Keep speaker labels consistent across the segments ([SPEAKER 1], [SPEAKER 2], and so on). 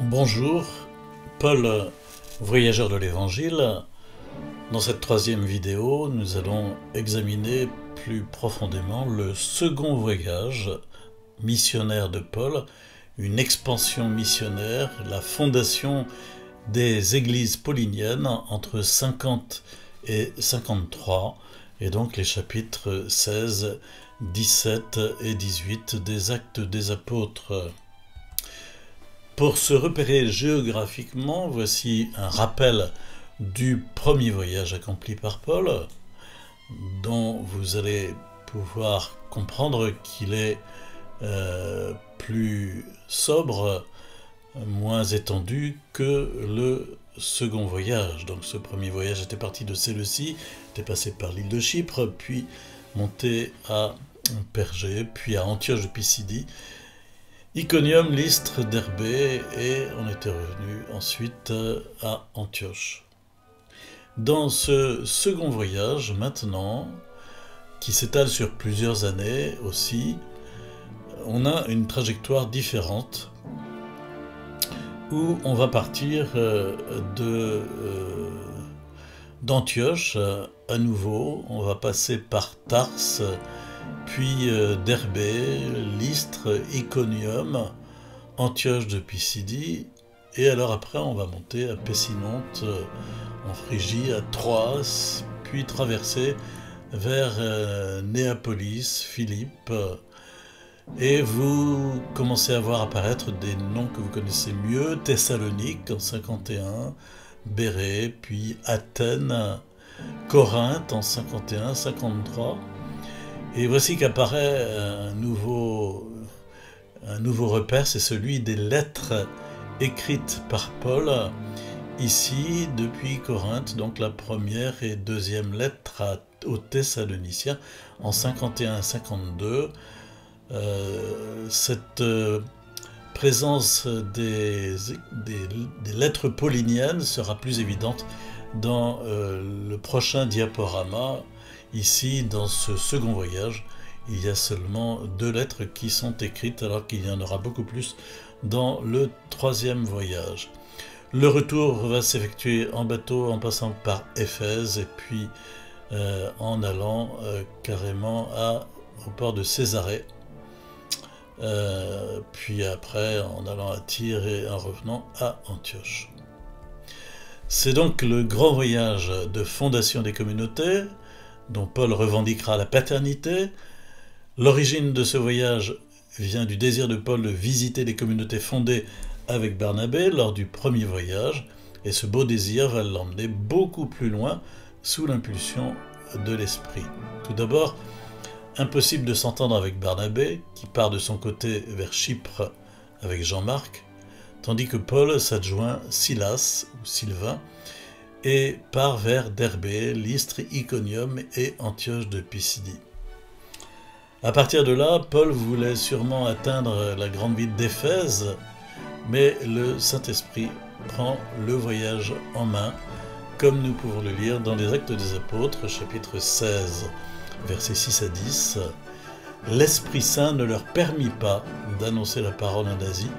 [SPEAKER 1] Bonjour, Paul, voyageur de l'Évangile. Dans cette troisième vidéo, nous allons examiner plus profondément le second voyage missionnaire de Paul, une expansion missionnaire, la fondation des églises pauliniennes entre 50 et 53, et donc les chapitres 16, 17 et 18 des Actes des Apôtres. Pour se repérer géographiquement, voici un rappel du premier voyage accompli par Paul, dont vous allez pouvoir comprendre qu'il est plus sobre, moins étendu que le second voyage. Donc ce premier voyage était parti de Séleucie, était passé par l'île de Chypre, puis monté à Pergée, puis à Antioche de Pisidie, Iconium, Lystre, Derbée, et on était revenu ensuite à Antioche. Dans ce second voyage, maintenant, qui s'étale sur plusieurs années aussi, on a une trajectoire différente où on va partir d'Antioche à nouveau, on va passer par Tarse, puis Derbée, Lystre, Iconium, Antioche de Pisidie, et alors après on va monter à Pessinonte en Phrygie, à Troas, puis traverser vers Néapolis, Philippe, et vous commencez à voir apparaître des noms que vous connaissez mieux: Thessalonique en 51, Bérée, puis Athènes, Corinthe en 51-53. Et voici qu'apparaît un nouveau repère, c'est celui des lettres écrites par Paul, ici depuis Corinthe, donc la première et deuxième lettre aux Thessaloniciens en 51-52. Cette présence des lettres pauliniennes sera plus évidente dans le prochain diaporama. Ici, dans ce second voyage, il y a seulement 2 lettres qui sont écrites, alors qu'il y en aura beaucoup plus dans le troisième voyage. Le retour va s'effectuer en bateau en passant par Éphèse et puis en allant carrément au port de Césarée. Puis après en allant à Tyr et en revenant à Antioche. C'est donc le grand voyage de fondation des communautés, dont Paul revendiquera la paternité. L'origine de ce voyage vient du désir de Paul de visiter les communautés fondées avec Barnabé lors du premier voyage, et ce beau désir va l'emmener beaucoup plus loin sous l'impulsion de l'Esprit. Tout d'abord, impossible de s'entendre avec Barnabé, qui part de son côté vers Chypre avec Jean-Marc, tandis que Paul s'adjoint Silas ou Sylvain, et part vers Derbée, Lystre, Iconium et Antioche de Pisidie. À partir de là, Paul voulait sûrement atteindre la grande ville d'Éphèse, mais le Saint-Esprit prend le voyage en main, comme nous pouvons le lire dans les Actes des Apôtres, chapitre 16, versets 6 à 10. L'Esprit Saint ne leur permit pas d'annoncer la parole en Asie.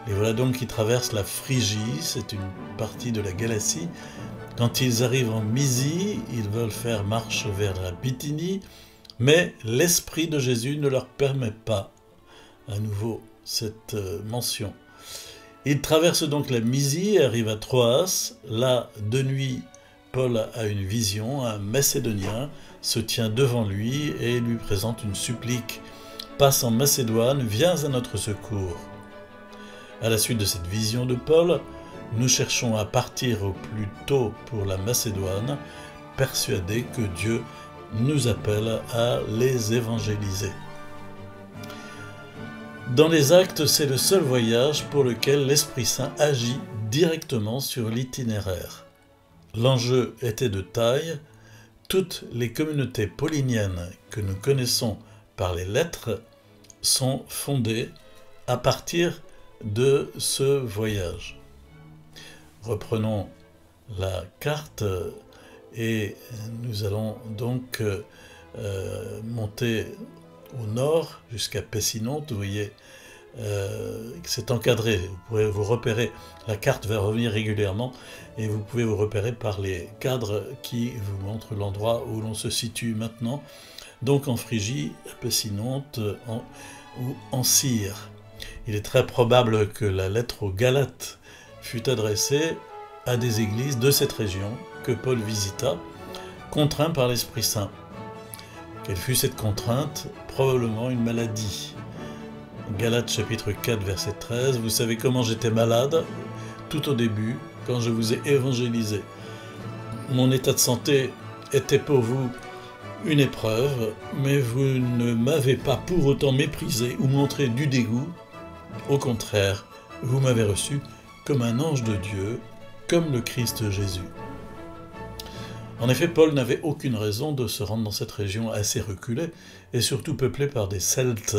[SPEAKER 1] Et voilà donc qu'ils traversent la Phrygie, c'est une partie de la Galatie. Quand ils arrivent en Mysie, ils veulent faire marche vers la Bithynie, mais l'Esprit de Jésus ne leur permet pas, à nouveau, cette mention. Ils traversent donc la Mysie et arrivent à Troas. Là, de nuit, Paul a une vision, un Macédonien se tient devant lui et lui présente une supplique: « Passe en Macédoine, viens à notre secours ». À la suite de cette vision de Paul, nous cherchons à partir au plus tôt pour la Macédoine, persuadés que Dieu nous appelle à les évangéliser. Dans les Actes, c'est le seul voyage pour lequel l'Esprit Saint agit directement sur l'itinéraire. L'enjeu était de taille. Toutes les communautés pauliniennes que nous connaissons par les lettres sont fondées à partir de ce voyage. Reprenons la carte et nous allons donc monter au nord jusqu'à Pessinonte. Vous voyez c'est encadré. Vous pourrez vous repérer, la carte va revenir régulièrement et vous pouvez vous repérer par les cadres qui vous montrent l'endroit où l'on se situe maintenant, donc en Phrygie, Pessinonte ou en Syre. Il est très probable que la lettre aux Galates fut adressée à des églises de cette région que Paul visita, contraint par l'Esprit Saint. Quelle fut cette contrainte? Probablement une maladie. Galates chapitre 4 verset 13, vous savez comment j'étais malade tout au début, quand je vous ai évangélisé. Mon état de santé était pour vous une épreuve, mais vous ne m'avez pas pour autant méprisé ou montré du dégoût. Au contraire, vous m'avez reçu comme un ange de Dieu, comme le Christ Jésus. En effet, Paul n'avait aucune raison de se rendre dans cette région assez reculée et surtout peuplée par des Celtes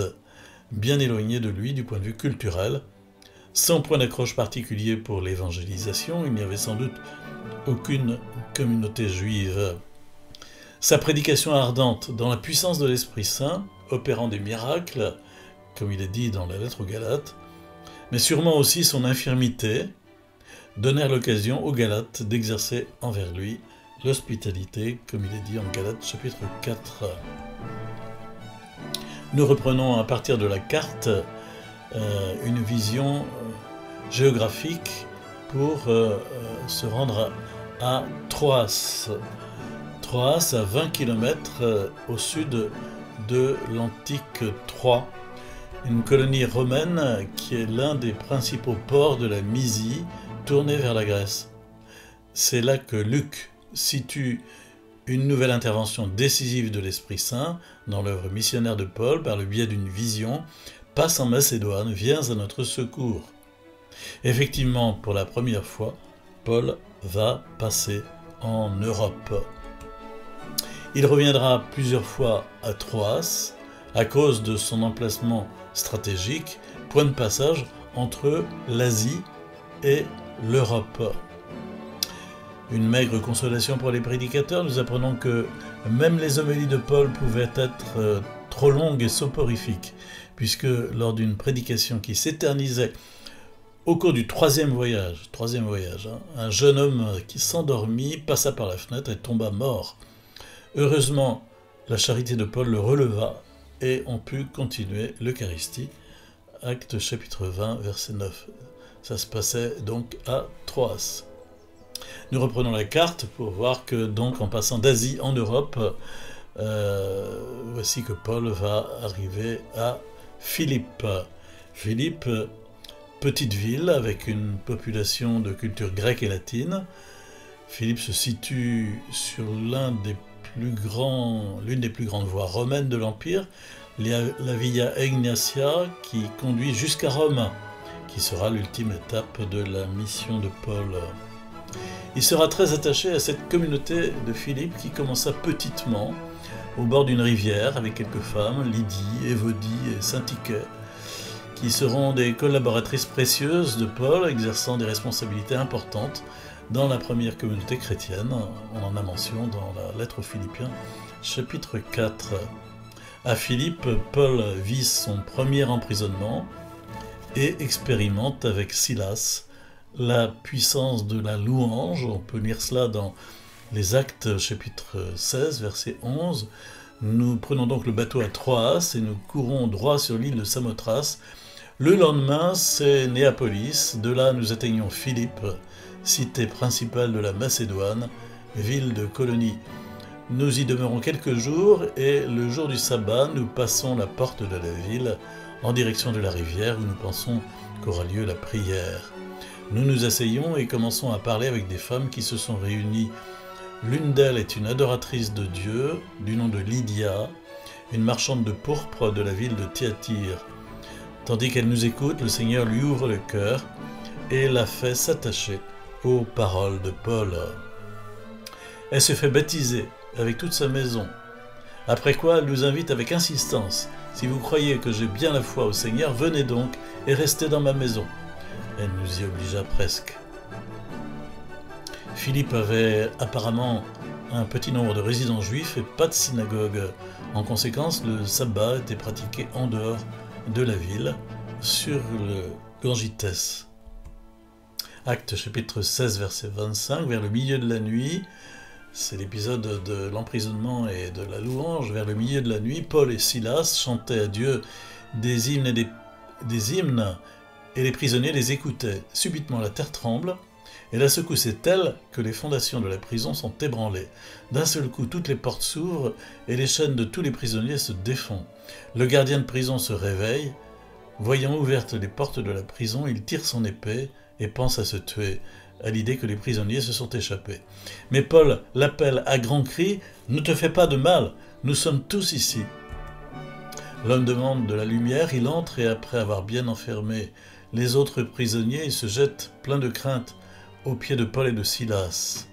[SPEAKER 1] bien éloignés de lui du point de vue culturel. Sans point d'accroche particulier pour l'évangélisation, il n'y avait sans doute aucune communauté juive. Sa prédication ardente dans la puissance de l'Esprit Saint, opérant des miracles, comme il est dit dans la lettre aux Galates, mais sûrement aussi son infirmité, donnèrent l'occasion aux Galates d'exercer envers lui l'hospitalité, comme il est dit en Galates chapitre 4. Nous reprenons à partir de la carte une vision géographique pour se rendre à Troas. Troas, à 20 km au sud de l'antique Troie, une colonie romaine qui est l'un des principaux ports de la Mysie, tourné vers la Grèce. C'est là que Luc situe une nouvelle intervention décisive de l'Esprit Saint dans l'œuvre missionnaire de Paul par le biais d'une vision. Passe en Macédoine, viens à notre secours. Effectivement, pour la première fois, Paul va passer en Europe. Il reviendra plusieurs fois à Troas à cause de son emplacement stratégique, point de passage entre l'Asie et l'Europe. Une maigre consolation pour les prédicateurs, nous apprenons que même les homélies de Paul pouvaient être trop longues et soporifiques, puisque lors d'une prédication qui s'éternisait au cours du troisième voyage, un jeune homme qui s'endormit passa par la fenêtre et tomba mort. Heureusement, la charité de Paul le releva et on put continuer l'Eucharistie. Actes chapitre 20, verset 9. Ça se passait donc à Troas. Nous reprenons la carte pour voir que, donc, en passant d'Asie en Europe, voici que Paul va arriver à Philippe. Philippe, petite ville avec une population de culture grecque et latine. Philippe se situe sur l'une des plus grandes voies romaines de l'Empire, la Via Egnatia, qui conduit jusqu'à Rome, qui sera l'ultime étape de la mission de Paul. Il sera très attaché à cette communauté de Philippe qui commença petitement, au bord d'une rivière, avec quelques femmes, Lydie, Évodie et Syntyché, qui seront des collaboratrices précieuses de Paul, exerçant des responsabilités importantes dans la première communauté chrétienne. On en a mention dans la lettre aux Philippiens, chapitre 4. À Philippe, Paul vit son premier emprisonnement et expérimente avec Silas la puissance de la louange. On peut lire cela dans les Actes chapitre 16, verset 11. Nous prenons donc le bateau à Troas et nous courons droit sur l'île de Samothrace. Le lendemain, c'est Néapolis. De là, nous atteignons Philippe, cité principale de la Macédoine, ville de colonie. Nous y demeurons quelques jours et le jour du sabbat, nous passons la porte de la ville en direction de la rivière où nous pensons qu'aura lieu la prière. Nous nous asseyons et commençons à parler avec des femmes qui se sont réunies. L'une d'elles est une adoratrice de Dieu du nom de Lydia, une marchande de pourpre de la ville de Thyatire. Tandis qu'elle nous écoute, le Seigneur lui ouvre le cœur et la fait s'attacher aux paroles de Paul. Elle se fait baptiser avec toute sa maison, après quoi elle nous invite avec insistance. « Si vous croyez que j'ai bien la foi au Seigneur, venez donc et restez dans ma maison. » Elle nous y obligea presque. Philippe avait apparemment un petit nombre de résidents juifs et pas de synagogue. En conséquence, le sabbat était pratiqué en dehors de la ville sur le Gangites. Acte chapitre 16, verset 25, vers le milieu de la nuit, c'est l'épisode de l'emprisonnement et de la louange, vers le milieu de la nuit, Paul et Silas chantaient à Dieu des hymnes et les prisonniers les écoutaient. Subitement la terre tremble, et la secousse est telle que les fondations de la prison sont ébranlées. D'un seul coup, toutes les portes s'ouvrent et les chaînes de tous les prisonniers se défont. Le gardien de prison se réveille. Voyant ouvertes les portes de la prison, il tire son épée et pense à se tuer, à l'idée que les prisonniers se sont échappés. Mais Paul l'appelle à grands cris « Ne te fais pas de mal, nous sommes tous ici !» L'homme demande de la lumière, il entre et après avoir bien enfermé les autres prisonniers, il se jette plein de crainte aux pieds de Paul et de Silas.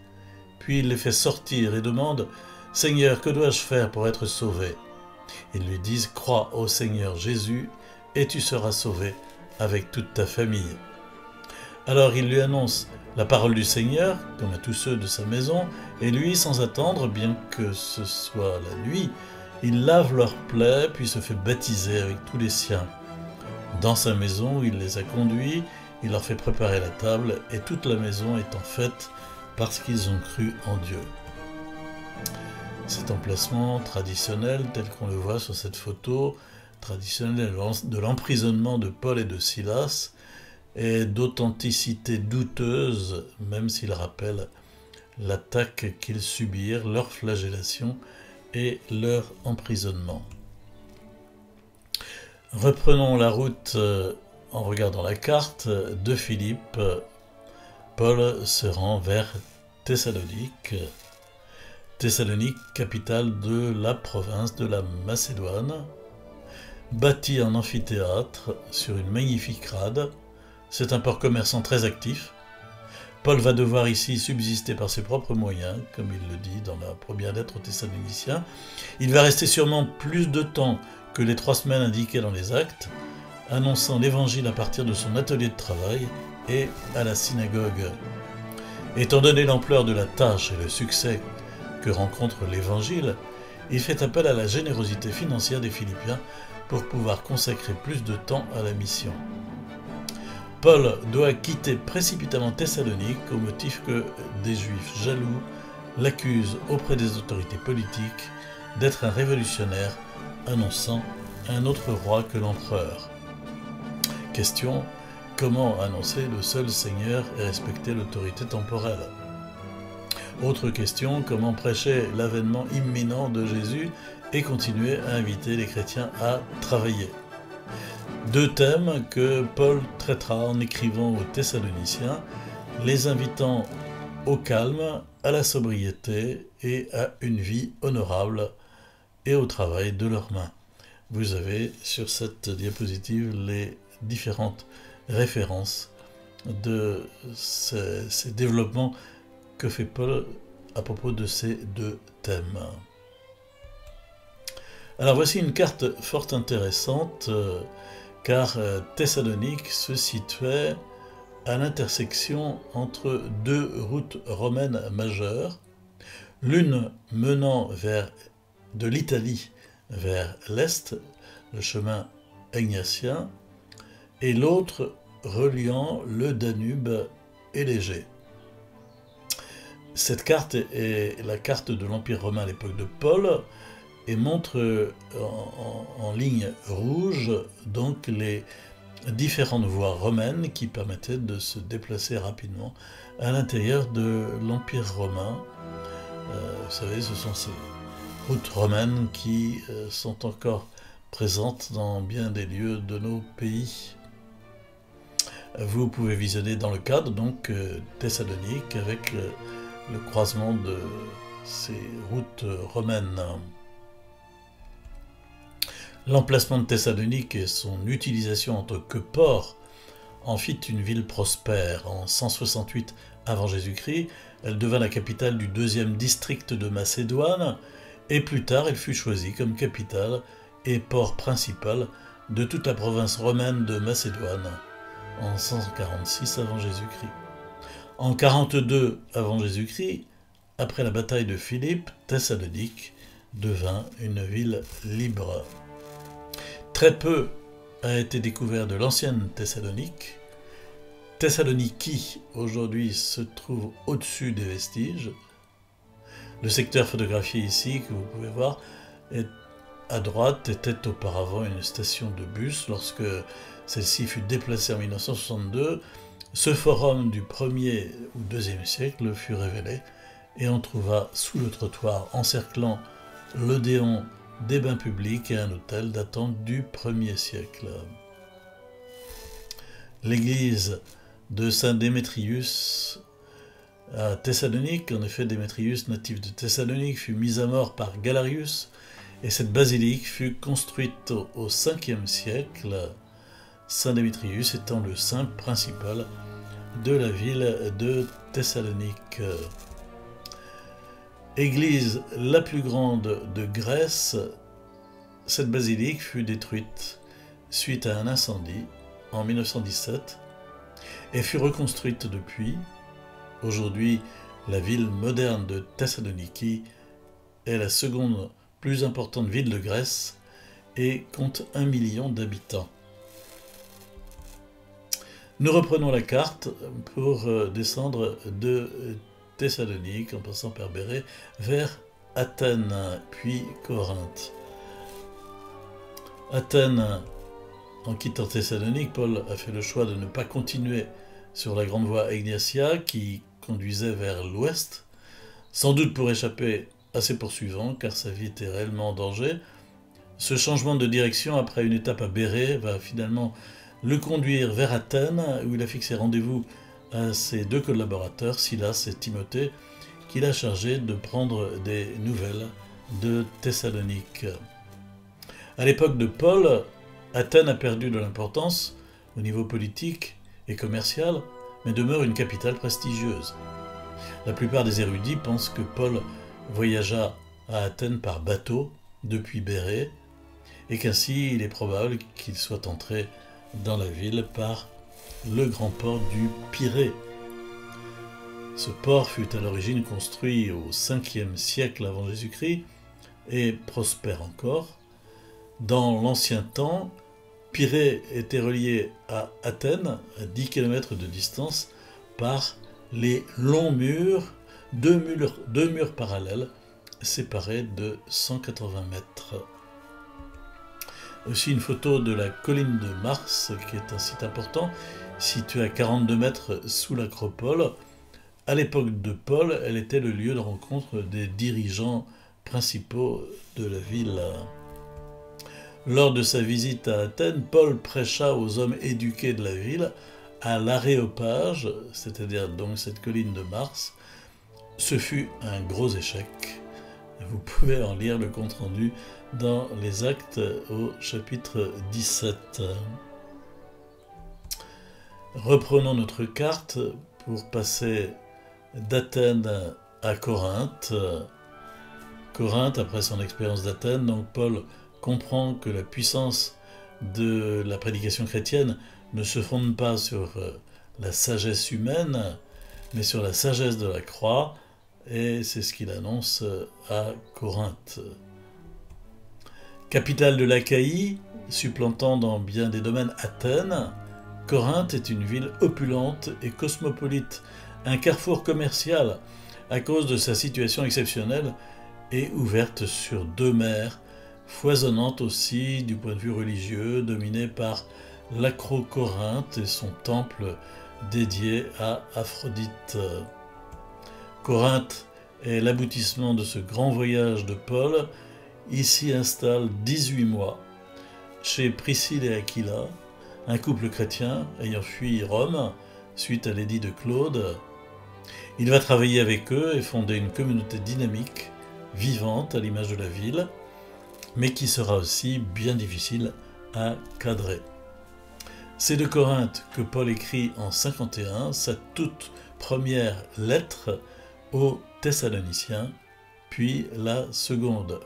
[SPEAKER 1] Puis il les fait sortir et demande « Seigneur, que dois-je faire pour être sauvé ?» Ils lui disent « Crois au Seigneur Jésus et tu seras sauvé avec toute ta famille. » Alors il lui annonce la parole du Seigneur, comme à tous ceux de sa maison, et lui, sans attendre, bien que ce soit la nuit, il lave leurs plaies, puis se fait baptiser avec tous les siens. Dans sa maison, il les a conduits, il leur fait préparer la table, et toute la maison est en fête parce qu'ils ont cru en Dieu. Cet emplacement traditionnel, tel qu'on le voit sur cette photo, traditionnel de l'emprisonnement de Paul et de Silas, est d'authenticité douteuse, même s'il rappelle l'attaque qu'ils subirent, leur flagellation et leur emprisonnement. Reprenons la route en regardant la carte de Philippe. Paul se rend vers Thessalonique, capitale de la province de la Macédoine, bâtie en amphithéâtre sur une magnifique rade. C'est un port commerçant très actif. Paul va devoir ici subsister par ses propres moyens, comme il le dit dans la première lettre aux Thessaloniciens. Il va rester sûrement plus de temps que les 3 semaines indiquées dans les actes, annonçant l'évangile à partir de son atelier de travail et à la synagogue. Étant donné l'ampleur de la tâche et le succès que rencontre l'évangile, il fait appel à la générosité financière des Philippiens pour pouvoir consacrer plus de temps à la mission. Paul doit quitter précipitamment Thessalonique au motif que des Juifs jaloux l'accusent auprès des autorités politiques d'être un révolutionnaire annonçant un autre roi que l'empereur. Question: comment annoncer le seul Seigneur et respecter l'autorité temporelle? Autre question: comment prêcher l'avènement imminent de Jésus et continuer à inviter les chrétiens à travailler? 2 thèmes que Paul traitera en écrivant aux Thessaloniciens, les invitant au calme, à la sobriété et à une vie honorable et au travail de leurs mains. Vous avez sur cette diapositive les différentes références de ces développements que fait Paul à propos de ces 2 thèmes. Alors voici une carte fort intéressante, car Thessalonique se situait à l'intersection entre 2 routes romaines majeures, l'une menant de l'Italie vers l'est, le chemin Egnatien, et l'autre reliant le Danube et l'Égée. Cette carte est la carte de l'Empire romain à l'époque de Paul, et montre en ligne rouge donc les différentes voies romaines qui permettaient de se déplacer rapidement à l'intérieur de l'Empire romain. Vous savez, ce sont ces routes romaines qui sont encore présentes dans bien des lieux de nos pays. Vous pouvez visionner dans le cadre donc Thessalonique avec le croisement de ces routes romaines. L'emplacement de Thessalonique et son utilisation en tant que port en fit une ville prospère. En 168 avant Jésus-Christ, elle devint la capitale du 2e district de Macédoine, et plus tard elle fut choisie comme capitale et port principal de toute la province romaine de Macédoine, en 146 avant Jésus-Christ. En 42 avant Jésus-Christ, après la bataille de Philippe, Thessalonique devint une ville libre. Très peu a été découvert de l'ancienne Thessalonique. Thessaloniki, aujourd'hui, se trouve au-dessus des vestiges. Le secteur photographié ici, que vous pouvez voir, à droite, était auparavant une station de bus. Lorsque celle-ci fut déplacée en 1962, ce forum du 1er ou 2e siècle fut révélé et on trouva sous le trottoir encerclant l'Odéon des bains publics et un hôtel datant du 1er siècle. L'église de Saint Démétrius à Thessalonique, en effet Démétrius, natif de Thessalonique, fut mis à mort par Galerius et cette basilique fut construite au 5e siècle, Saint Démétrius étant le saint principal de la ville de Thessalonique. Église la plus grande de Grèce, cette basilique fut détruite suite à un incendie en 1917 et fut reconstruite depuis. Aujourd'hui, la ville moderne de Thessaloniki est la seconde plus importante ville de Grèce et compte 1 million d'habitants. Nous reprenons la carte pour descendre de Thessalonique, en passant par Bérée, vers Athènes, puis Corinthe. Athènes, en quittant Thessalonique, Paul a fait le choix de ne pas continuer sur la grande voie Egnatia qui conduisait vers l'ouest, sans doute pour échapper à ses poursuivants, car sa vie était réellement en danger. Ce changement de direction après une étape à Bérée va finalement le conduire vers Athènes, où il a fixé rendez-vous à ses 2 collaborateurs, Silas et Timothée, qu'il a chargé de prendre des nouvelles de Thessalonique. À l'époque de Paul, Athènes a perdu de l'importance au niveau politique et commercial, mais demeure une capitale prestigieuse. La plupart des érudits pensent que Paul voyagea à Athènes par bateau depuis Bérée, et qu'ainsi il est probable qu'il soit entré dans la ville par le grand port du Pirée. Ce port fut à l'origine construit au 5e siècle avant Jésus-Christ et prospère encore. Dans l'ancien temps, Pirée était relié à Athènes, à 10 km de distance, par les longs murs, deux murs parallèles, séparés de 180 mètres. Aussi une photo de la colline de Mars, qui est un site important, situé à 42 mètres sous l'acropole. À l'époque de Paul, elle était le lieu de rencontre des dirigeants principaux de la ville. Lors de sa visite à Athènes, Paul prêcha aux hommes éduqués de la ville à l'Aréopage, c'est-à-dire donc cette colline de Mars. Ce fut un gros échec. Vous pouvez en lire le compte-rendu dans les Actes au chapitre 17. Reprenons notre carte pour passer d'Athènes à Corinthe. Corinthe, après son expérience d'Athènes, donc Paul comprend que la puissance de la prédication chrétienne ne se fonde pas sur la sagesse humaine, mais sur la sagesse de la croix, et c'est ce qu'il annonce à Corinthe. Capitale de l'Achaïe, supplantant dans bien des domaines Athènes, Corinthe est une ville opulente et cosmopolite, un carrefour commercial à cause de sa situation exceptionnelle et ouverte sur 2 mers, foisonnante aussi du point de vue religieux, dominée par l'Acro-Corinthe et son temple dédié à Aphrodite. Corinthe est l'aboutissement de ce grand voyage de Paul. Il s'y installe 18 mois chez Priscille et Aquila, un couple chrétien ayant fui Rome suite à l'édit de Claude. Il va travailler avec eux et fonder une communauté dynamique, vivante à l'image de la ville, mais qui sera aussi bien difficile à cadrer. C'est de Corinthe que Paul écrit en 51 sa toute première lettre aux Thessaloniciens, puis la seconde.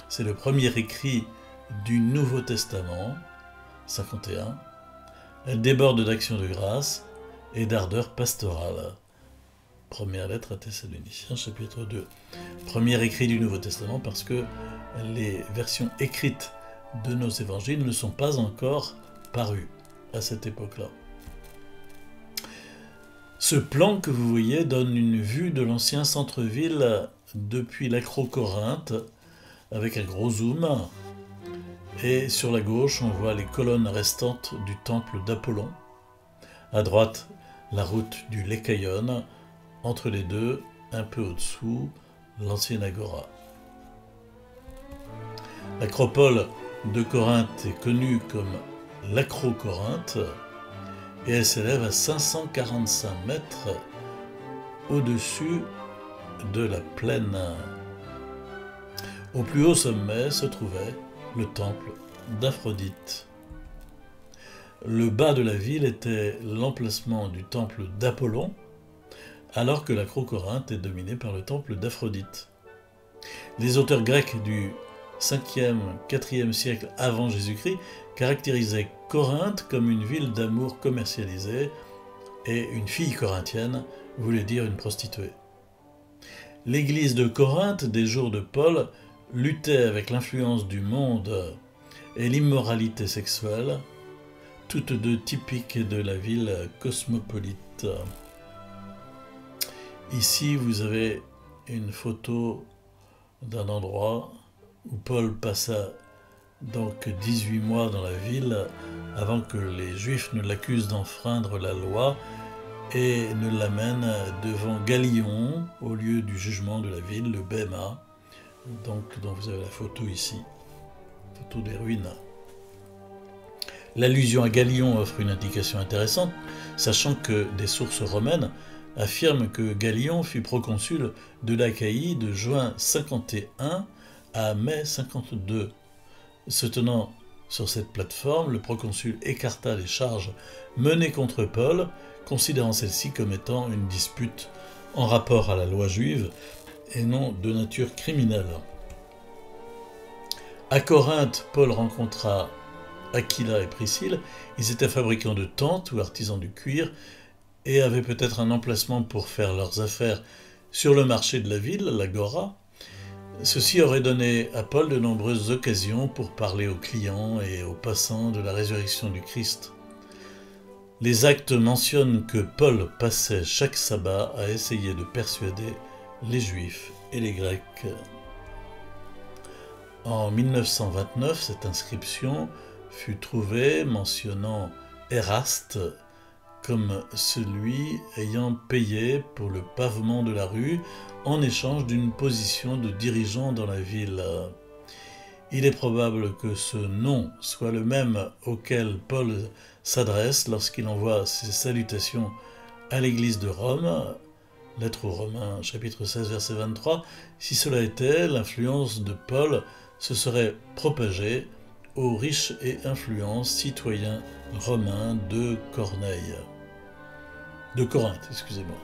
[SPEAKER 1] C'est le premier écrit du Nouveau Testament, 51. Elle déborde d'actions de grâce et d'ardeur pastorale. Première lettre à Thessaloniciens, chapitre 2. Premier écrit du Nouveau Testament parce que les versions écrites de nos évangiles ne sont pas encore parus à cette époque-là. Ce plan que vous voyez donne une vue de l'ancien centre-ville depuis l'Acrocorinthe avec un gros zoom. Et sur la gauche, on voit les colonnes restantes du temple d'Apollon. À droite, la route du Lécaïon. Entre les deux, un peu au-dessous, l'ancienne agora. L'acropole de Corinthe est connue comme l'Acrocorinthe et elle s'élève à 545 mètres au-dessus de la plaine. Au plus haut sommet se trouvait le temple d'Aphrodite. Le bas de la ville était l'emplacement du temple d'Apollon, alors que l'Acrocorinthe est dominée par le temple d'Aphrodite. Les auteurs grecs du 5e, 4e siècle avant Jésus-Christ caractérisaient Corinthe comme une ville d'amour commercialisée et une fille corinthienne voulait dire une prostituée. L'église de Corinthe des jours de Paul luttait avec l'influence du monde et l'immoralité sexuelle, toutes deux typiques de la ville cosmopolite. Ici, vous avez une photo d'un endroit où Paul passa donc 18 mois dans la ville avant que les Juifs ne l'accusent d'enfreindre la loi et ne l'amènent devant Galion au lieu du jugement de la ville, le Béma, donc dont vous avez la photo ici, photo des ruines. L'allusion à Galion offre une indication intéressante, sachant que des sources romaines affirment que Galion fut proconsul de l'Achaïe de juin 51 à mai 52. Se tenant sur cette plateforme, le proconsul écarta les charges menées contre Paul, considérant celle-ci comme étant une dispute en rapport à la loi juive et non de nature criminelle. À Corinthe, Paul rencontra Aquila et Priscille. Ils étaient fabricants de tentes ou artisans du cuir et avaient peut-être un emplacement pour faire leurs affaires sur le marché de la ville, l'agora. Ceci aurait donné à Paul de nombreuses occasions pour parler aux clients et aux passants de la résurrection du Christ. Les actes mentionnent que Paul passait chaque sabbat à essayer de persuader les Juifs et les Grecs. En 1929, cette inscription fut trouvée mentionnant Éraste comme celui ayant payé pour le pavement de la rue en échange d'une position de dirigeant dans la ville. Il est probable que ce nom soit le même auquel Paul s'adresse lorsqu'il envoie ses salutations à l'église de Rome, lettre aux Romains, chapitre 16, verset 23. Si cela était, l'influence de Paul se serait propagée aux riches et influents citoyens romains de Corinthe, excusez-moi.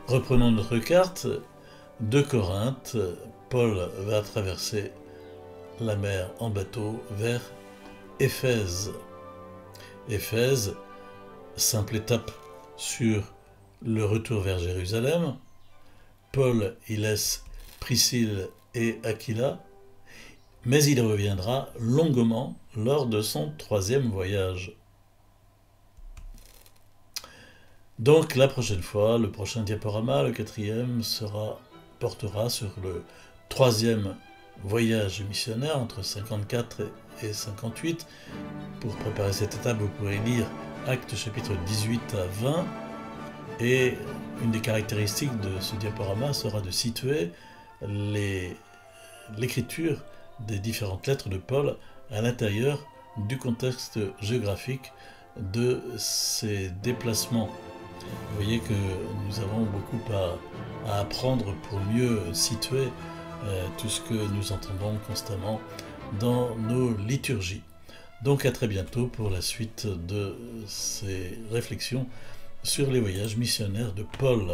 [SPEAKER 1] Reprenons notre carte. De Corinthe, Paul va traverser la mer en bateau vers Éphèse. Éphèse, simple étape sur le retour vers Jérusalem. Paul y laisse Priscille et Aquila, mais il reviendra longuement lors de son 3e voyage. Donc la prochaine fois, le prochain diaporama, le 4e, portera sur le 3e voyage missionnaire entre 54 et 58. Pour préparer cette étape, vous pourrez lire Actes chapitre 18 à 20. Et une des caractéristiques de ce diaporama sera de situer l'écriture des différentes lettres de Paul à l'intérieur du contexte géographique de ces déplacements. Vous voyez que nous avons beaucoup à apprendre pour mieux situer tout ce que nous entendons constamment dans nos liturgies. Donc à très bientôt pour la suite de ces réflexions sur les voyages missionnaires de Paul.